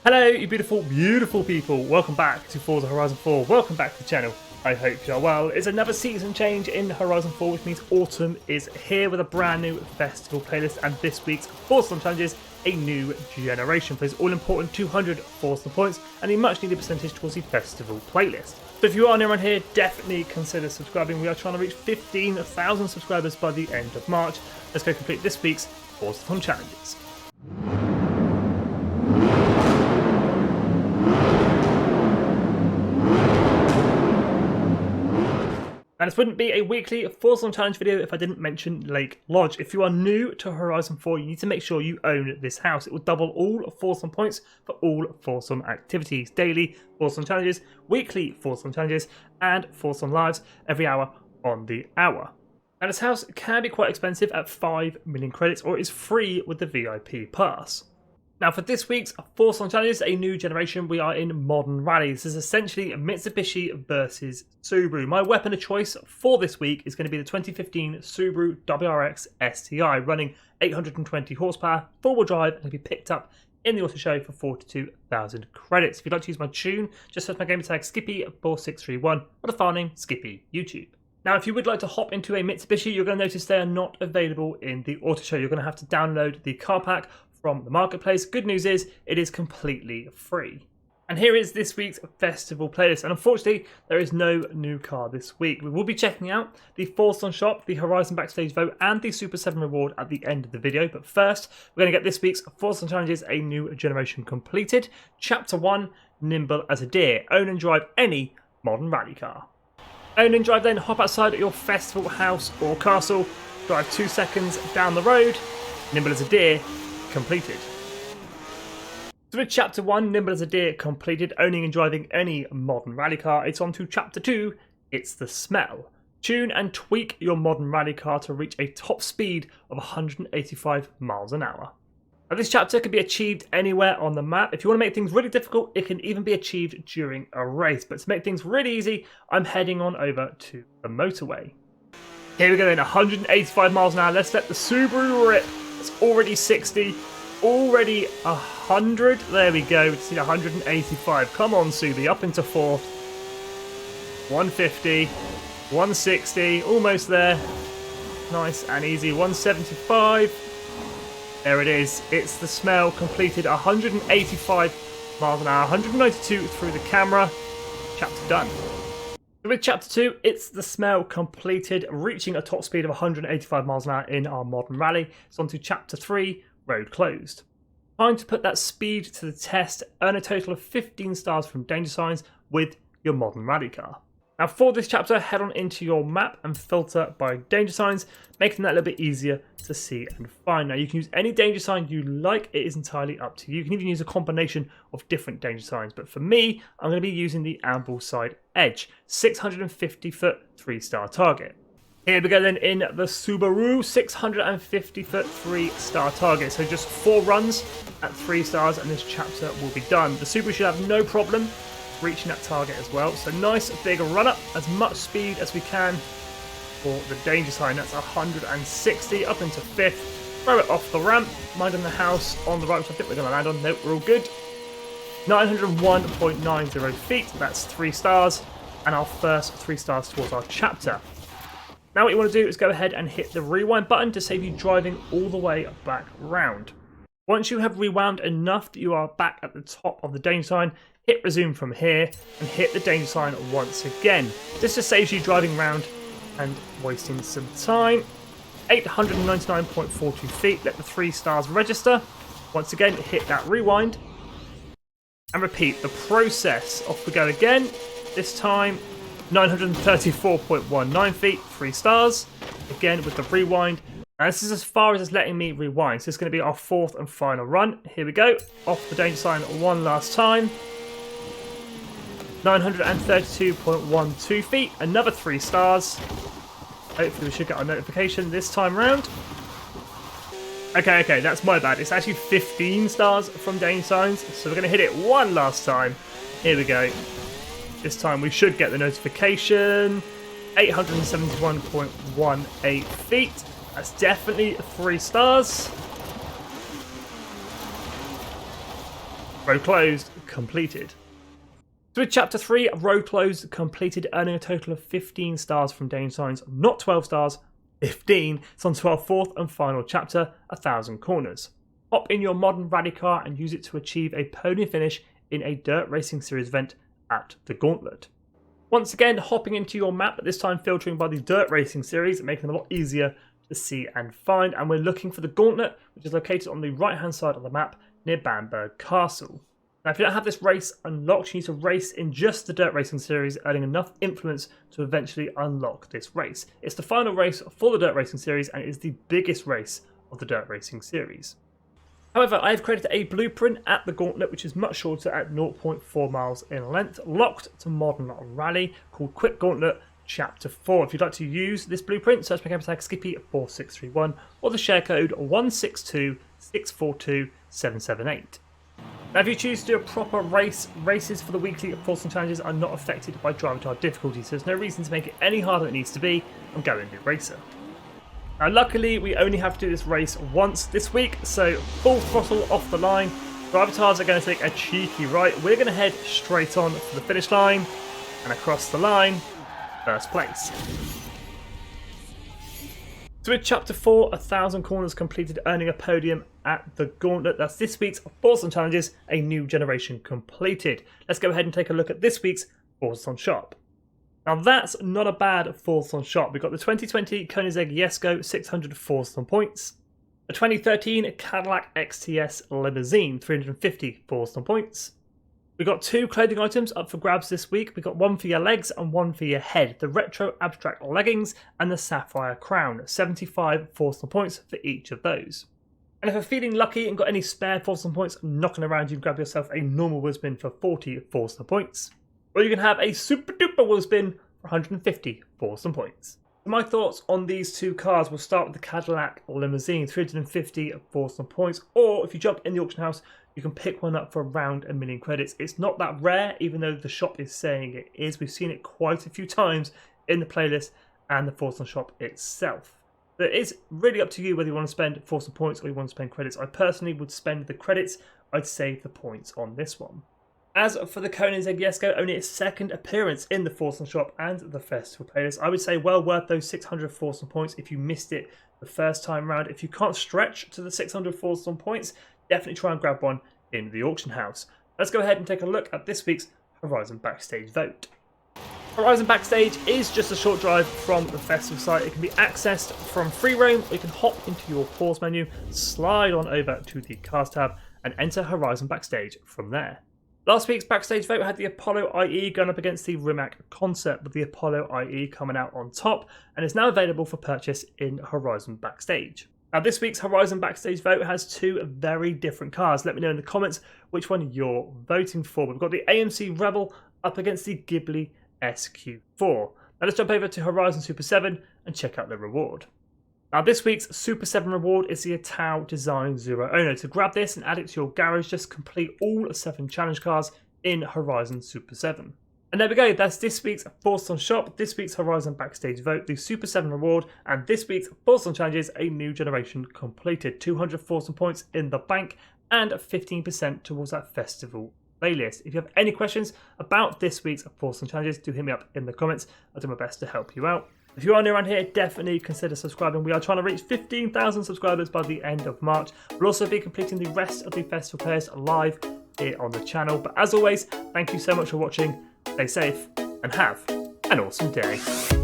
Hello, you beautiful, beautiful people. Welcome back to Forza Horizon 4. Welcome back to the channel. I hope you are well. It's another season change in Horizon 4, which means autumn is here with a brand new festival playlist. And this week's FORZAthon challenge is a new generation. Plays all important 200 FORZAthon points and a much needed percentage towards the festival playlist. So if you are new around here, definitely consider subscribing. We are trying to reach 15,000 subscribers by the end of March. Let's go complete this week's FORZAthon challenges. And this wouldn't be a weekly FORZAthon challenge video if I didn't mention Lake Lodge. If you are new to Horizon 4, you need to make sure you own this house. It will double all FORZAthon points for all FORZAthon activities. Daily FORZAthon challenges, weekly FORZAthon challenges, and FORZAthon lives every hour on the hour. And this house can be quite expensive at 5 million credits, or it is free with the VIP pass. Now for this week's FORZAthon challenges, a new generation, we are in modern rally. This is essentially Mitsubishi versus Subaru. My weapon of choice for this week is going to be the 2015 Subaru WRX STI, running 820 horsepower, four-wheel drive, and can be picked up in the auto show for 42,000 credits. If you'd like to use my tune, just search my gamer tag Skippy4631 or the file name Skippy YouTube. Now, if you would like to hop into a Mitsubishi, you're going to notice they are not available in the auto show. You're going to have to download the car pack from the marketplace. Good news is it is completely free. And here is this week's festival playlist. And unfortunately, there is no new car this week. We will be checking out the FORZAthon shop, the Horizon backstage vote, and the Super 7 reward at the end of the video. But first, we're going to get this week's FORZAthon challenges, a new generation completed. Chapter 1, Nimble as a deer. Own and drive any modern rally car. Own and drive then, hop outside at your festival house or castle. Drive 2 seconds down the road. Nimble as a deer. Completed. So with Chapter 1, Nimble as a deer completed, owning and driving any modern rally car, it's on to Chapter 2, it's the smell. Tune and tweak your modern rally car to reach a top speed of 185 miles an hour. Now this chapter can be achieved anywhere on the map. If you want to make things really difficult, it can even be achieved during a race. But to make things really easy, I'm heading on over to the motorway. Here we go then, 185 miles an hour. Let's let the Subaru rip. It's already 60, already 100. There we go. It's 185. Come on, Subi, up into fourth. 150, 160, almost there. Nice and easy. 175. There it is. It's the smell completed. 185 miles an hour. 192 through the camera. Chapter done. With Chapter 2, it's the smell completed, reaching a top speed of 185 miles an hour in our modern rally. It's on to Chapter 3, road closed. Time to put that speed to the test, earn a total of 15 stars from danger signs with your modern rally car. Now for this chapter, head on into your map and filter by danger signs, making that a little bit easier to see and find. Now you can use any danger sign you like, it is entirely up to you. You can even use a combination of different danger signs, but for me, I'm going to be using the Ambleside Edge, 650 foot, 3-star target. Here we go then in the Subaru, 650 foot, 3-star target. So just 4 runs at 3 stars and this chapter will be done. The Subaru should have no problem reaching that target as well. So nice big run up, as much speed as we can for the danger sign. That's 160 up into 5th. Throw it off the ramp, minding the house on the right, which I think we're going to land on. Nope, we're all good. 901.90 feet, that's 3 stars, and our first 3 stars towards our chapter. Now what you want to do is go ahead and hit the rewind button to save you driving all the way back round. Once you have rewound enough that you are back at the top of the danger sign, hit resume from here and hit the danger sign once again. This just saves you driving around and wasting some time. 899.42 feet, let the 3 stars register. Once again, hit that rewind and repeat the process. Off we go again. This time, 934.19 feet, 3 stars. Again with the rewind. Now this is as far as it's letting me rewind. So this is going to be our 4th and final run. Here we go. Off the danger sign one last time. 932.12 feet, another 3 stars. Hopefully we should get our notification this time round. Okay, that's my bad. It's actually 15 stars from danger signs. So we're going to hit it one last time. Here we go. This time we should get the notification. 871.18 feet. That's definitely 3 stars. Row closed, completed. So with Chapter 3, row closed, completed, earning a total of 15 stars from danger signs, not 12 stars, 15. It's on to our fourth and final chapter, 1,000 corners. Hop in your modern rally car and use it to achieve a podium finish in a dirt racing series event at the Gauntlet. Once again, hopping into your map, but this time filtering by the dirt racing series, making them a lot easier to see and find. And we're looking for the Gauntlet, which is located on the right hand side of the map near Bamberg Castle. Now, if you don't have this race unlocked, you need to race in just the dirt racing series, earning enough influence to eventually unlock this race. It's the final race for the dirt racing series, and it is the biggest race of the dirt racing series. However, I have created a blueprint at the Gauntlet, which is much shorter at 0.4 miles in length, locked to modern rally, called Quick Gauntlet Chapter 4. If you'd like to use this blueprint, search my gamer tag Skippy4631 or the share code 162642778. Now, if you choose to do a proper race, races for the weekly FORZAHORIZON challenges are not affected by driver tile difficulty, so there's no reason to make it any harder than it needs to be. I'm going to racer. Now, luckily, we only have to do this race once this week, so full throttle off the line. Driver tiles are going to take a cheeky right. We're going to head straight on for the finish line and across the line, first place. So with Chapter 4, 1,000 corners completed, earning a podium at the Gauntlet. That's this week's FORZAHORIZON challenges, a new generation completed. Let's go ahead and take a look at this week's FORZAHORIZON shop. Now that's not a bad FORZAHORIZON shop. We've got the 2020 Koenigsegg Jesko 600 FORZAHORIZON points, a 2013 Cadillac XTS Limousine 350 FORZAHORIZON points. We've got 2 clothing items up for grabs this week. We've got one for your legs and one for your head. The Retro Abstract leggings and the Sapphire Crown. 75 FORZAHORIZON points for each of those. And if you're feeling lucky and got any spare FORZAHORIZON points knocking around, you can grab yourself a normal wheel spin for 40 FORZAHORIZON points. Or you can have a super duper wheel spin for 150 FORZAHORIZON points. My thoughts on these two cars, we'll start with the Cadillac Limousine, 350 FORZAHORIZON points. Or if you jump in the auction house, you can pick one up for around 1 million credits. It's not that rare, even though the shop is saying it is. We've seen it quite a few times in the playlist and the FORZAHORIZON shop itself. But it is really up to you whether you want to spend FORZAHORIZON points or you want to spend credits. I personally would spend the credits. I'd save the points on this one. As for the Koenigsegg Jesko, only its second appearance in the FORZAHORIZON shop and the festival playlist. I would say well worth those 600 FORZAHORIZON points if you missed it the first time round. If you can't stretch to the 600 FORZAHORIZON points, definitely try and grab one in the auction house. Let's go ahead and take a look at this week's Horizon Backstage vote. Horizon Backstage is just a short drive from the festival site. It can be accessed from free roam, or you can hop into your pause menu, slide on over to the cars tab and enter Horizon Backstage from there. Last week's Backstage vote had the Apollo IE going up against the Rimac Concept, with the Apollo IE coming out on top and is now available for purchase in Horizon Backstage. Now, this week's Horizon Backstage vote has 2 very different cars. Let me know in the comments which one you're voting for. We've got the AMC Rebel up against the Ghibli SQ4. Now, let's jump over to Horizon Super 7 and check out the reward. Now, this week's Super 7 reward is the Atau Design Zero Owner. To grab this and add it to your garage, just complete all 7 challenge cars in Horizon Super 7. And there we go, that's this week's FORZAHORIZON shop, this week's Horizon Backstage vote, the Super 7 reward, and this week's FORZAHORIZON challenges, a new generation completed. 200 FORZAHORIZON points in the bank and 15% towards that festival playlist. If you have any questions about this week's FORZAHORIZON challenges, do hit me up in the comments. I'll do my best to help you out. If you are new around here, definitely consider subscribing. We are trying to reach 15,000 subscribers by the end of March. We'll also be completing the rest of the festival players live here on the channel. But as always, thank you so much for watching. Stay safe and have an awesome day.